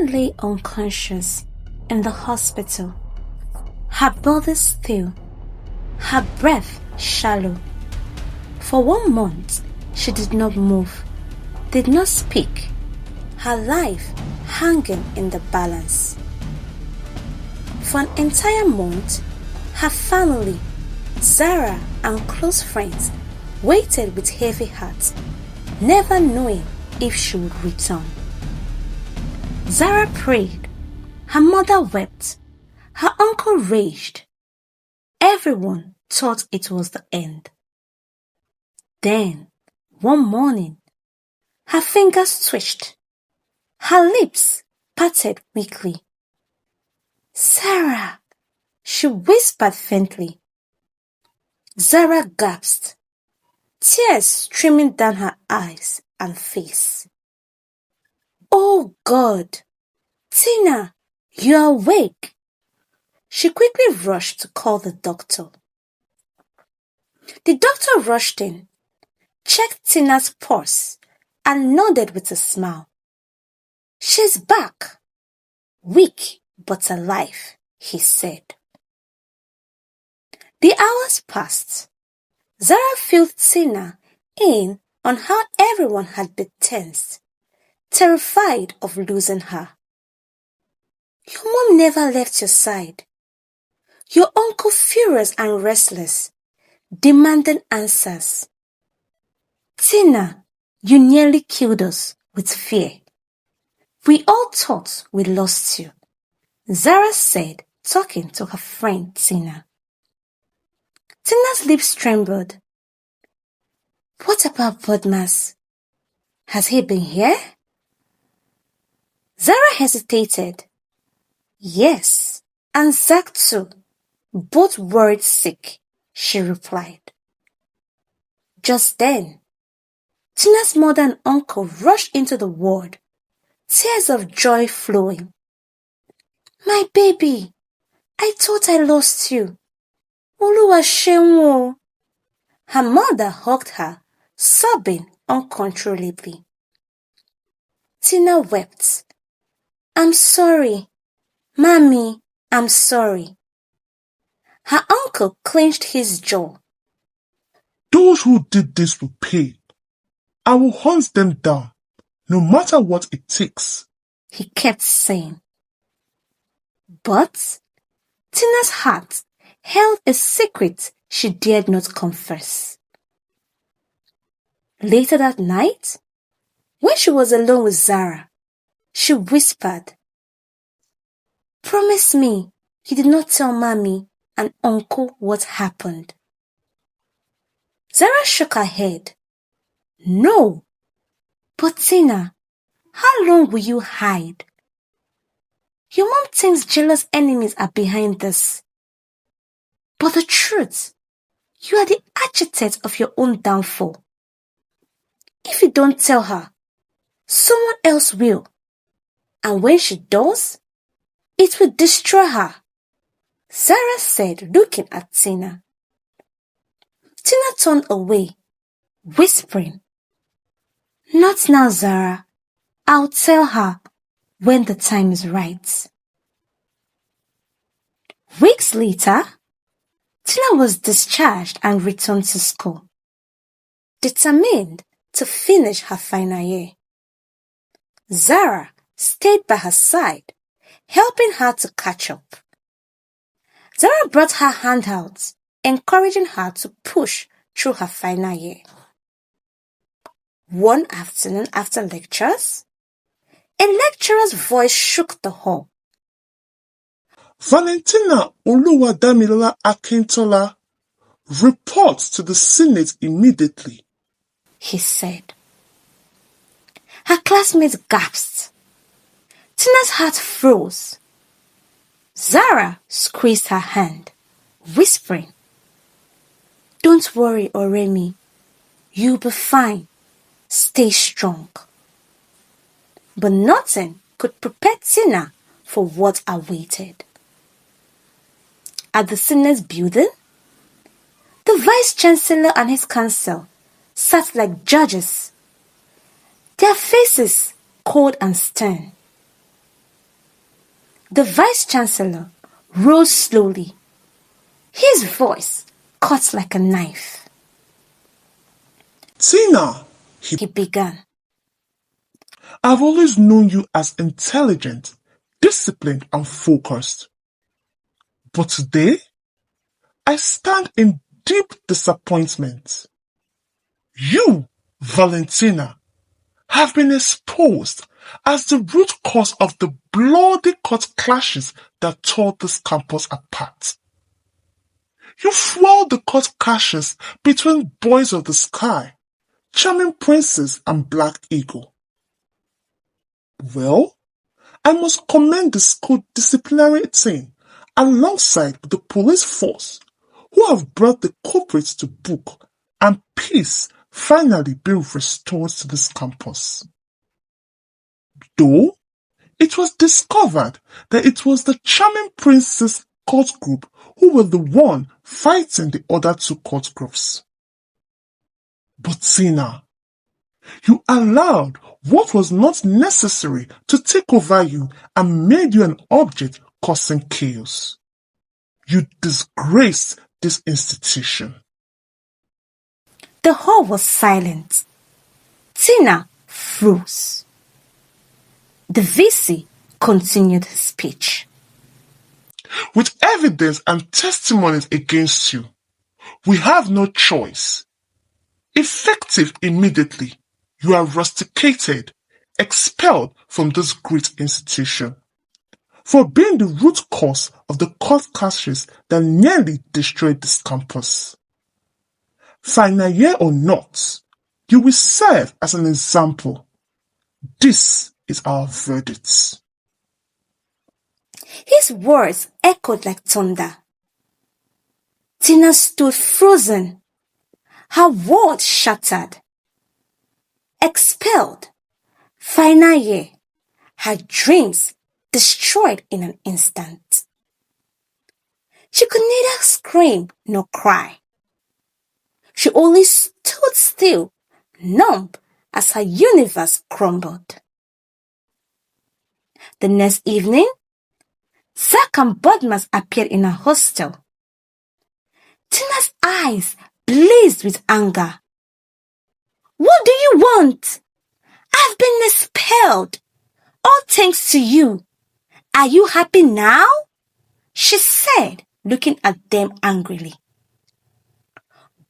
Tina lay unconscious in the hospital. Her body still, her breath shallow. For 1 month, she did not move, did not speak, her life hanging in the balance. For an entire month, her family, Zara and close friends waited with heavy hearts, never knowing if she would return. Zara prayed, her mother wept, her uncle raged. Everyone thought it was the end. Then, one morning, her fingers twitched, her lips parted weakly. "Sarah," she whispered faintly. Zara gasped, tears streaming down her eyes and face. "Oh God! Tina, you are awake!" She quickly rushed to call the doctor. The doctor rushed in, checked Tina's pulse, and nodded with a smile. "She's back, weak but alive," he said. The hours passed. Zara filled Tina in on how everyone had been tense, terrified of losing her. "Your mom never left your side. Your uncle furious and restless, demanding answers. Tina, you nearly killed us with fear. We all thought we lost you," Zara said, talking to her friend Tina. Tina's lips trembled. "What about Bodmas? Has he been here?" Zara hesitated. "Yes, and Zach too. Both worried sick," she replied. Just then, Tina's mother and uncle rushed into the ward, tears of joy flowing. "My baby, I thought I lost you. Oluwa ṣeun o." Her mother hugged her, sobbing uncontrollably. Tina wept. "I'm sorry. Mommy, I'm sorry." Her uncle clenched his jaw. "Those who did this will pay. I will hunt them down, no matter what it takes," he kept saying. But Tina's heart held a secret she dared not confess. Later that night, when she was alone with Zara, she whispered, "Promise me you did not tell Mommy and Uncle what happened." Zara shook her head. "No." "But Tina, how long will you hide? Your mom thinks jealous enemies are behind this. But the truth, you are the architect of your own downfall. If you don't tell her, someone else will. And when she does, it will destroy her," Zara said, looking at Tina. Tina turned away, whispering, "Not now, Zara. I'll tell her when the time is right." Weeks later, Tina was discharged and returned to school, determined to finish her final year. Zara stayed by her side, helping her to catch up. Zara brought her handouts, encouraging her to push through her final year. One afternoon after lectures, a lecturer's voice shook the hall. "Valentina Oluwadamilola Akintola, report to the Senate immediately," he said. Her classmates gasped. Tina's heart froze. Zara squeezed her hand, whispering, "Don't worry, Oremi. You'll be fine. Stay strong." But nothing could prepare Tina for what awaited. At the Senate building, the Vice-Chancellor and his council sat like judges, their faces cold and stern. The Vice-Chancellor rose slowly, his voice cut like a knife. Tina, He began. I've always known you as intelligent, disciplined, and focused. But today, I stand in deep disappointment. You, Valentina, have been exposed as the root cause of the bloody court clashes that tore this campus apart. You fueled the court clashes between Boys of the Sky, Charming Princess, and Black Eagle. Well, I must commend the school disciplinary team alongside the police force who have brought the culprits to book and peace finally being restored to this campus. Though it was discovered that it was the Charming Princess court group who were the one fighting the other two court groups. But Tina, you allowed what was not necessary to take over you and made you an object causing chaos. You disgraced this institution. The hall was silent. Tina froze. The VC continued his speech. With evidence and testimonies against you, we have no choice. Effective immediately, you are rusticated, expelled from this great institution for being the root cause of the court clashes that nearly destroyed this campus. Final year or not, you will serve as an example. This is our verdict. His words echoed like thunder. Tina stood frozen, her world shattered. Expelled, final year, her dreams destroyed in an instant. She could neither scream nor cry. She only stood still, numb as her universe crumbled. The next evening, Zack and Bodmas appeared in her hostel. Tina's eyes blazed with anger. What do you want? I've been expelled. All thanks to you. Are you happy now? She said, looking at them angrily.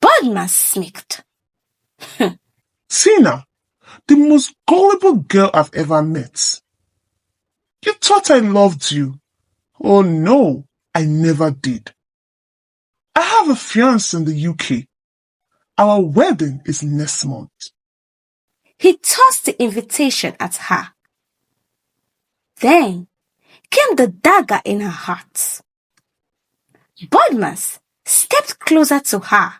Bodmas smirked. Tina, the most gullible girl I've ever met. You thought I loved you. Oh no, I never did. I have a fiancé in the UK. Our wedding is next month. He tossed the invitation at her. Then came the dagger in her heart. Bodmas stepped closer to her,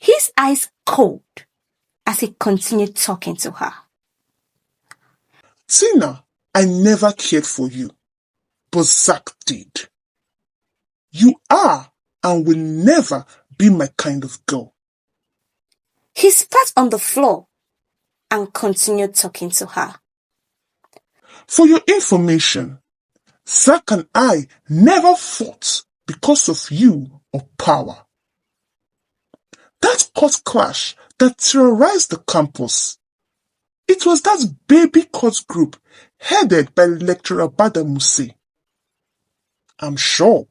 his eyes cold as he continued talking to her. Tina, I never cared for you, but Zack did. You are and will never be my kind of girl. He spat on the floor and continued talking to her. For your information, Zack and I never fought because of you or power. That court clash that terrorized the campus, it was that baby court group headed by lecturer Badamuse. I'm sure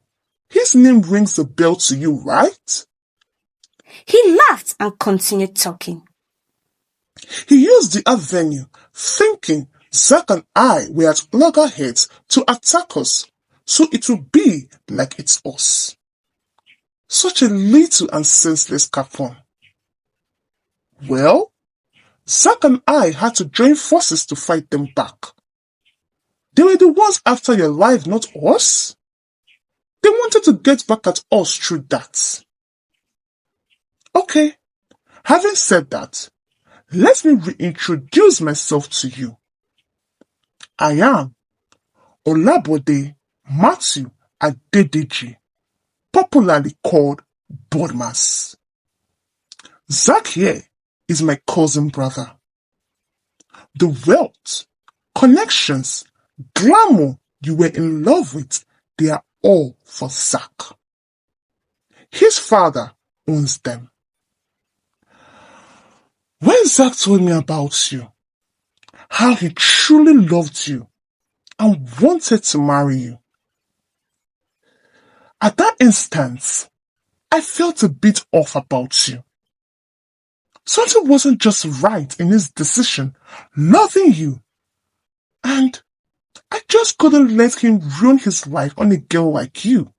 his name rings a bell to you, right? He laughed and continued talking. He used the avenue, thinking Zack and I were at loggerheads to attack us, so it would be like it's us. Such a little and senseless capon. Well, Zack and I had to join forces to fight them back. They were the ones after your life, not us. They wanted to get back at us through that. Okay, having said that, let me reintroduce myself to you. I am Olabode Matthew Adedeji, popularly called Bodmas. Zack here is my cousin brother. The wealth, connections, glamour, you were in love with, they are all for Zach. His father owns them. When Zach told me about you, how he truly loved you and wanted to marry you, at that instant, I felt a bit off about you. Something wasn't just right in his decision loving you, and I just couldn't let him ruin his life on a girl like you.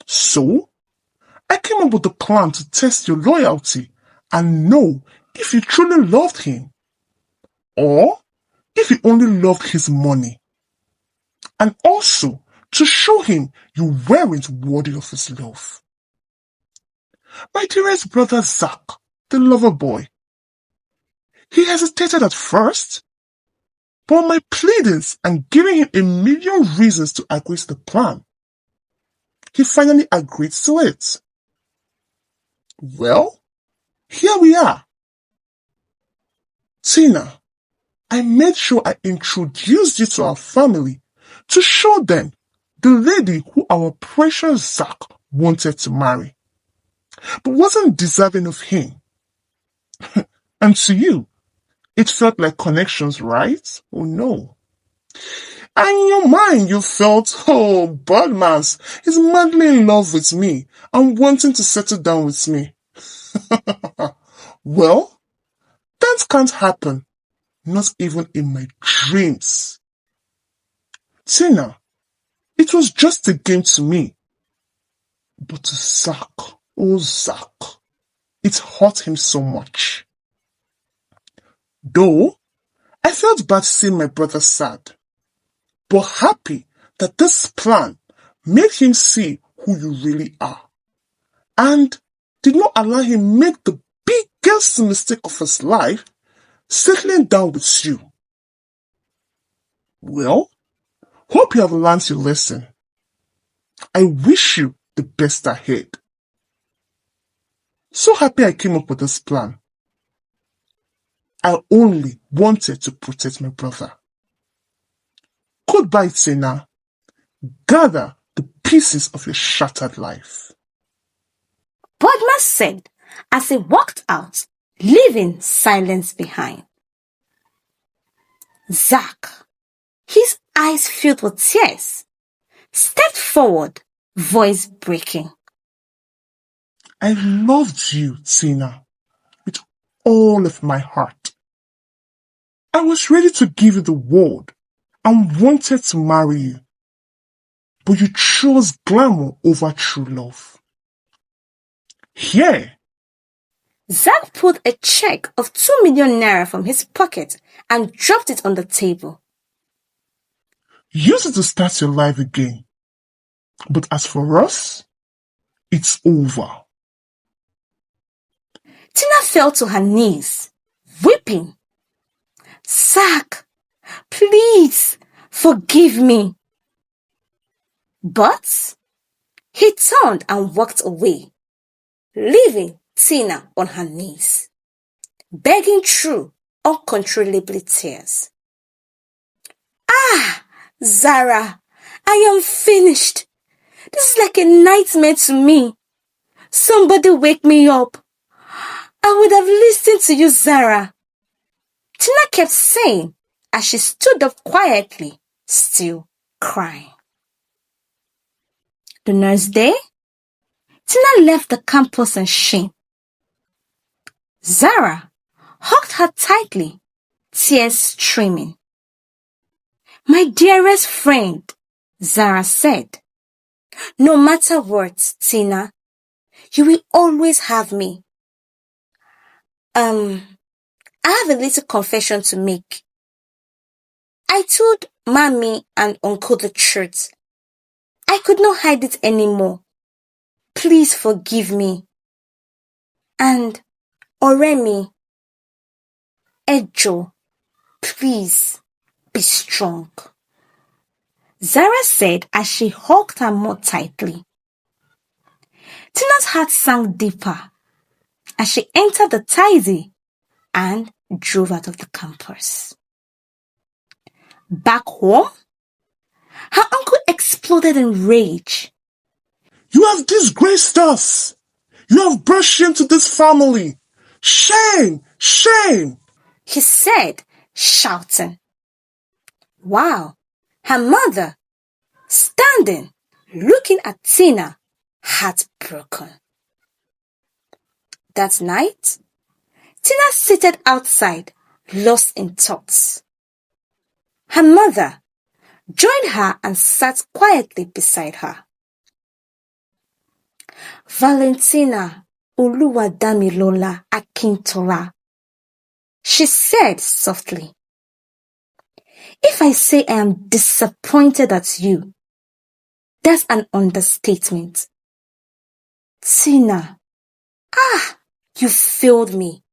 So, I came up with a plan to test your loyalty and know if you truly loved him, or if you only loved his money, and also to show him you weren't worthy of his love. My dearest brother Zach, the lover boy, he hesitated at first, but my pleadings and giving him a million reasons to agree to the plan, he finally agreed to it. Well, here we are. Tina, I made sure I introduced you to our family to show them the lady who our precious Zach wanted to marry, but wasn't deserving of him. And to you, it felt like connections, right? Oh no. And in your mind, you felt, oh, Badmans is madly in love with me and wanting to settle down with me. Well, that can't happen. Not even in my dreams. Tina, it was just a game to me. But to Zach, oh Zach, it hurt him so much. Though, I felt bad seeing my brother sad, but happy that this plan made him see who you really are, and did not allow him make the biggest mistake of his life, settling down with you. Well, hope you have learned your lesson. I wish you the best ahead. So happy I came up with this plan. I only wanted to protect my brother. Goodbye, Tina. Gather the pieces of your shattered life. Bodmer said as he walked out, leaving silence behind. Zach, his eyes filled with tears, stepped forward, voice breaking. I loved you, Tina, with all of my heart. I was ready to give you the world and wanted to marry you, but you chose glamour over true love. Here, Zach pulled a check of 2 million naira from his pocket and dropped it on the table. use it to start your life again. But as for us, it's over. Tina fell to her knees, weeping. Zach, please forgive me. But he turned and walked away, leaving Tina on her knees, begging through uncontrollably tears. Ah, Zara, I am finished. This is like a nightmare to me. Somebody wake me up. I would have listened to you, Zara. Tina kept saying as she stood up quietly, still crying. The next day, Tina left the campus in shame. Zara hugged her tightly, tears streaming. My dearest friend, Zara said, no matter what, Tina, you will always have me. I have a little confession to make. I told Mommy and Uncle the truth. I could not hide it anymore. Please forgive me. And Oremi, Ejo, please be strong. Zara said as she hugged her more tightly. Tina's heart sank deeper as she entered the taxi and drove out of the campus. Back home, Her uncle exploded in rage. You have disgraced us. You have brought shame to this family. Shame! Shame! He said, shouting. Wow, her mother, standing, looking at Tina, heartbroken. That night, Tina seated outside, lost in thoughts. Her mother joined her and sat quietly beside her. Valentina Oluwadamilola Akintola, she said softly. If I say I am disappointed at you, that's an understatement. Tina, you failed me.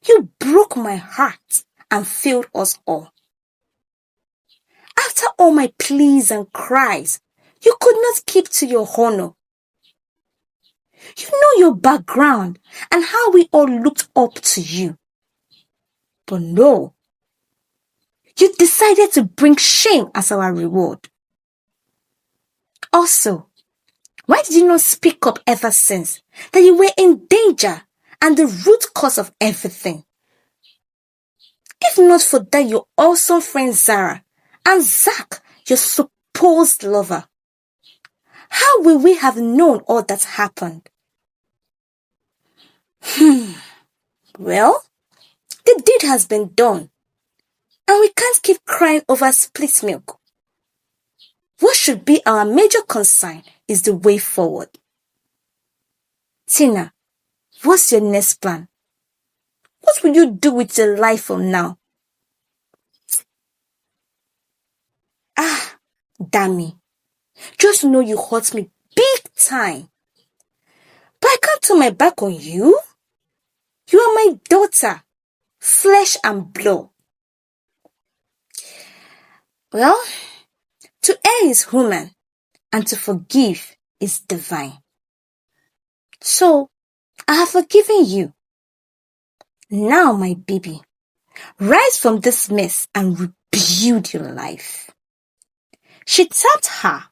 You broke my heart and failed us all. After all my pleas and cries, you could not keep to your honor. You know your background and how we all looked up to you. But no, you decided to bring shame as our reward. Also, why did you not speak up ever since that you were in danger and the root cause of everything? If not for that, your awesome friend Zara and Zach, your supposed lover, how will we have known all that happened? Well, the deed has been done, and we can't keep crying over split milk. What should be our major concern is the way forward. Tina, what's your next plan? What will you do with your life from now? Damn, just know you hurt me big time. But I can't turn my back on you. You are my daughter, flesh and blood. Well, to err is human, and to forgive is divine. So, I have forgiven you. Now, my baby, rise from this mess and rebuild your life. She tapped her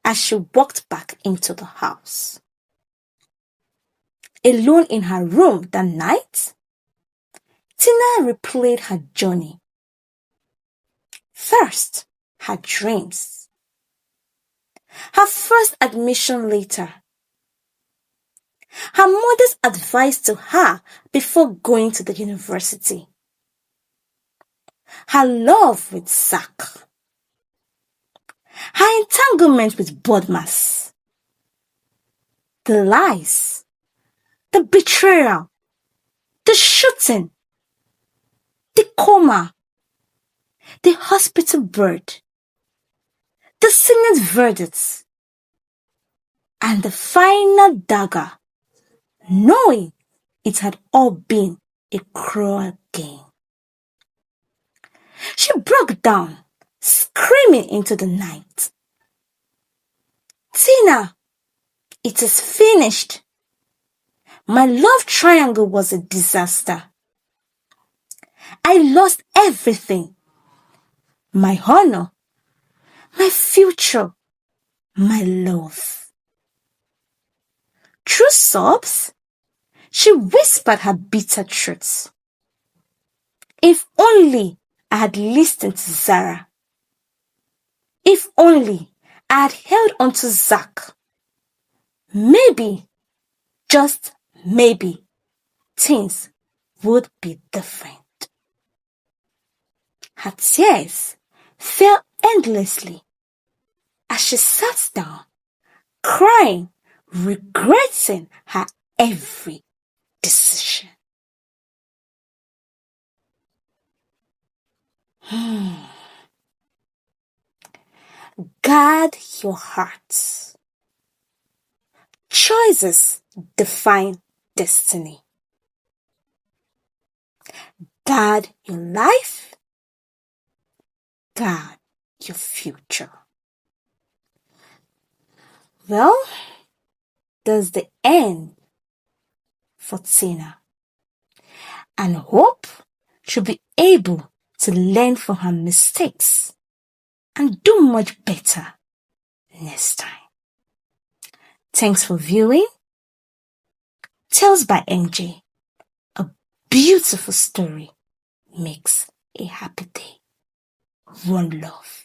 as she walked back into the house. Alone in her room that night, Tina replayed her journey. First, her dreams. Her first admission letter. Her mother's advice to her before going to the university. Her love with Zach. Her entanglement with Bodmas. The lies. The betrayal. The shooting. The coma. The hospital bird. The Senate verdicts. And the final dagger, knowing it had all been a cruel game. She broke down, screaming into the night. Tina, it is finished. My love triangle was a disaster. I lost everything. My honor, my future, my love. Through sobs, she whispered her bitter truths. If only I had listened to Zara. If only I had held on to Zach. Maybe, just maybe, things would be different. Her tears fell endlessly as she sat down, crying, regretting her every decision. Guard your heart. Choices define destiny. Guard your life. Guard your future. Well, that's the end for Tina. And hope she'll be able to learn from her mistakes and do much better next time. Thanks for viewing. Tales by NJ. A beautiful story makes a happy day. One love.